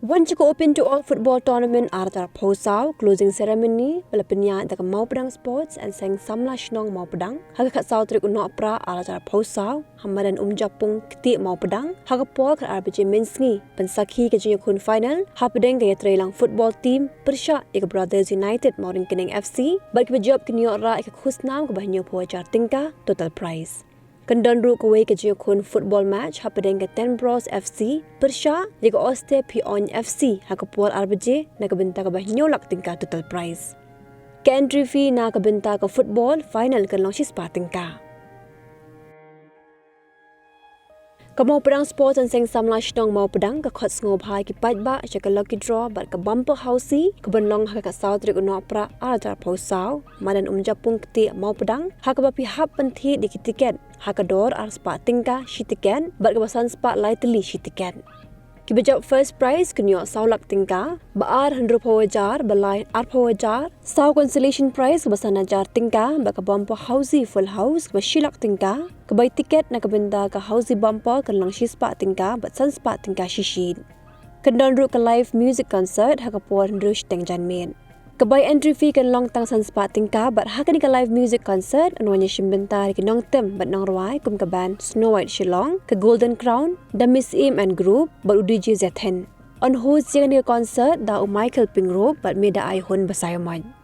Once you open to all football tournament ada posau closing ceremony bala penya da mau pedang sports and sang samla shnong mau pedang haga khat sau trik unok pra ada posau hamadan japung kti mau pedang haga pol kar arbj mensngi pensakhi ke kun final ha pedang ga trailang football team persha ek brothers united moring kening fc bal ke job ke new ra ek khusnam ke banyo pojar tingka total prize Kynhun Kiwei ke kun football match hapedeng ke 10 Bros FC persha jika oste pion FC hakapol arbj na kabenta ka bahnyo lak tingka total prize. Ke entry fee na kabenta ka football final kan long spa tingka. Kamau pedang sports and seng samla shnong mau pedang ka khot ngob hai ki pat ba cha ka lucky draw bat ka bumper housey ka banlong ha ka saw trik no pra altar posau madan japung kti mau pedang ha ka bapi hap panthi di tiket ha ka dor ar spa tingka shi tiket bat ka basan spa lightly shi tiket ki bejap first prize kunyo saulak tingka ba ar 100 pawajar balai ar pawajar saw consolation prize ka basan jar tingka ba ka bumper housey full house ba shilak tingka Kebai tiket na kabenda ka housey bumper kan lang spa tingka bat san spa tingka shishin. Kynhun ka live music concert ha ka por rush teng janmen. Kebai entry fee kan long tang san spa tingka bat ha ka live music concert anwanya shimbenta ki nong tem bat nong Rwai kum ka band Snow White Shillong ka Golden Crown the Miss Im and group bat udj zethen. On host yang ni concert da Michael Pingrop bat meda ai hon basayamon.